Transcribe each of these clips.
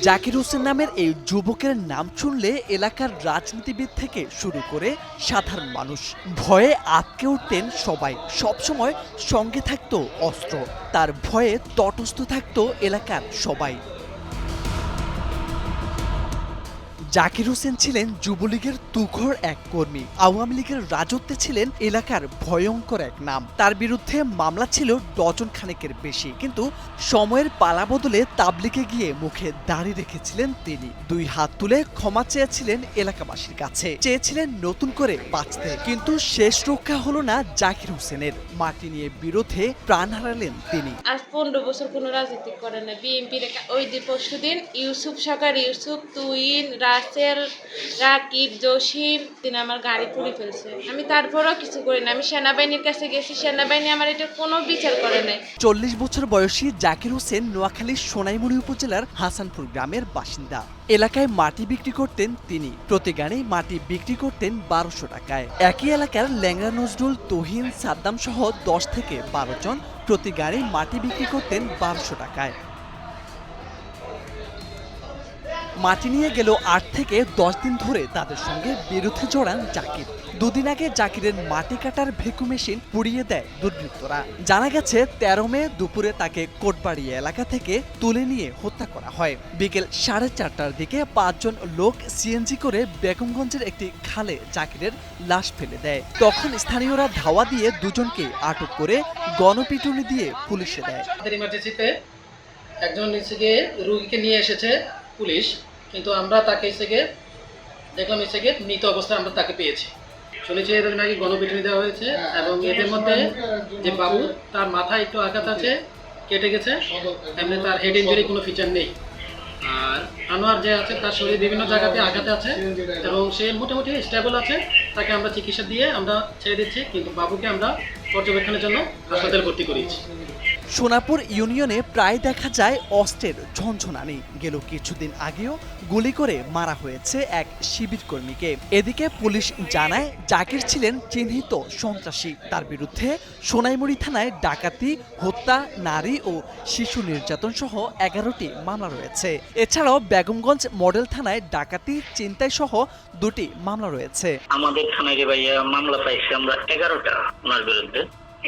জাকির হোসেন নামের এই যুবকের নাম শুনলে এলাকার রাজনীতিবিদ থেকে শুরু করে সাধারণ মানুষ ভয়ে আঁতকে উঠতেন সবাই। সবসময় সঙ্গে থাকতো অস্ত্র, তার ভয়ে তটস্থ থাকতো এলাকার সবাই। জাকির হোসেন ছিলেন যুবলীগের তুখোড় এক কর্মী। আওয়ামী লীগের রাজত্বে ছিলেন এলাকার ভয়ঙ্কর এক নাম। তার বিরুদ্ধে মামলা ছিল ডজন খানেকের বেশি, কিন্তু সময়ের পালাবদলে তাবলিগে গিয়ে মুখে দাড়ি রেখেছিলেন তিনি। দুই হাত তুলে ক্ষমা চেয়েছিলেন এলাকাবাসীর কাছে, চেয়েছিলেন নতুন করে বাঁচতে। কিন্তু শেষ রক্ষা হলো না জাকির হোসেনের। মাটি নিয়ে বিরোধে প্রাণ হারালেন তিনি। আজ 15 বছর কোনো রাজনীতি করে না। বিএনপির ওই দিন পরশুদিন ইউসুফ সরকার, ইউসুফ, তুইন, রাসেল, রাকিব, জসিম তিনি আমার গাড়ি পুড়ে ফেলছে। আমি তারপরও কিছু করি না। আমি সেনাবাহিনীর কাছে গেছি, সেনাবাহিনী আমার এটা কোনো বিচার করে নাই। 40 বছর বয়সী জাকির হোসেন নোয়াখালীর সোনাইমুড়ি উপজেলার হাসানপুর গ্রামের বাসিন্দা। এলাকায় মাটি বিক্রি করতেন তিনি। প্রতি গাড়ি মাটি বিক্রি করতেন 1200 টাকায়। একই এলাকার ল্যাংড়া নজরুল, তুহিন, সাদ্দাম সহ 10 থেকে 12 জন প্রতি গাড়ি মাটি বিক্রি করতেন 1200 টাকায়। মাটি নিয়ে গেল 8 থেকে 10 দিন ধরে তাদের সঙ্গে বিরুদ্ধে জড়ান জাকির। দুদিন আগে জাকিরের মাটি কাটার ভেকু মেশিন পুড়িয়ে দেয় দুর্বৃত্তরা। জানা গেছে 13 মে দুপুরে তাকে কোটবাড়ি এলাকা থেকে তুলে নিয়ে হত্যা করা হয়। বিকেল 4:30টার দিকে 5 জন লোক সিএনজি করে বেগমগঞ্জের একটি খালে জাকিরের লাশ ফেলে দেয়। তখন স্থানীয়রা ধাওয়া দিয়ে দুজনকে আটক করে গণপিটুনি দিয়ে পুলিশে দেয়। ইমার্জেন্সিতে একজন রোগীকে নিয়ে এসেছে পুলিশ, কিন্তু আমরা তাকে দেখলাম মৃত অবস্থায় আমরা তাকে পেয়েছি। শুনেছি এদের নাকি গণপিটুনি দেওয়া হয়েছে এবং এদের মধ্যে যে বাবু, তার মাথায় একটু আঘাত আছে, কেটে গেছে, এমনি তার হেড ইনজুরি কোনো ফিচার নেই। আর আনোয়ার যে আছে তার শরীরে বিভিন্ন জায়গাতে আঘাত আছে এবং সে মোটামুটি স্টেবল আছে। তাকে আমরা চিকিৎসা দিয়ে আমরা ছেড়ে দিচ্ছি, কিন্তু বাবুকে আমরা পর্যবেক্ষণের জন্য হাসপাতালে ভর্তি করিয়েছি। সোনাপুর ইউনিয়নে প্রায় দেখা যায় অস্ত্রের ঝনঝনানি। গেল কিছুদিন আগেও গুলি করে মারা হয়েছে এক শিবির কর্মীকে। এদিকে পুলিশ জানায় জাকির ছিলেন চিহ্নিত সন্ত্রাসী। তার বিরুদ্ধে সোনাইমুড়ি থানায় ডাকাতি, হত্যা, নারী ও শিশু নির্যাতন সহ 11টি মামলা রয়েছে। এছাড়াও বেগমগঞ্জ মডেল থানায় ডাকাতি, ছিনতাই সহ 2টি মামলা রয়েছে। আমাদের থানায় ভাইয়া মামলা পাইছি আমরা 11টা ওনার বিরুদ্ধে।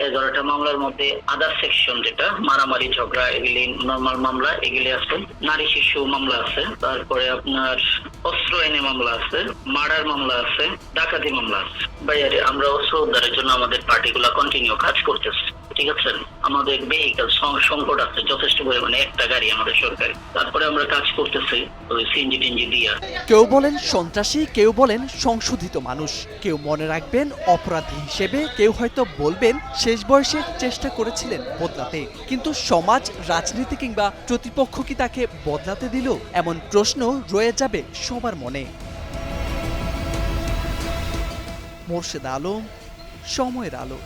11টা মামলার মধ্যে আদার সেকশন, যেটা মারামারি, ঝগড়া, এগুলি নর্মাল মামলা, এগুলি আছে। নারী শিশু মামলা আছে, তারপরে আপনার অস্ত্র এনে মামলা আছে, মার্ডার মামলা আছে, ডাকাতি মামলা আছে। ভাইয়ারে আমরা অস্ত্র উদ্ধারের জন্য আমাদের পার্টিগুলা কন্টিনিউ কাজ করতেছে। ঠিক আছে, আমাদের ভেহিকল সংকট আছে যথেষ্ট পরিমাণে, একটা গাড়ি আমাদের সরকারি। তারপরে আমরা কাজ করতেছি ওই সিএনজি টিএনজি দিয়া। কেউ বলেন সন্ত্রাসী, কেউ বলেন সংশোধিত মানুষ, কেউ মনে রাখবেন অপরাধী হিসেবে, কেউ হয়তো বলবেন শেষ বয়সে চেষ্টা করেছিলেন বদলাতে। কিন্তু সমাজ, রাজনীতি কিংবা প্রতিপক্ষ কি তাকে বদলাতে দিল? এমন প্রশ্ন রয়ে যাবে সবার মনে। মোর্শেদ আলম, সময়ের আলো।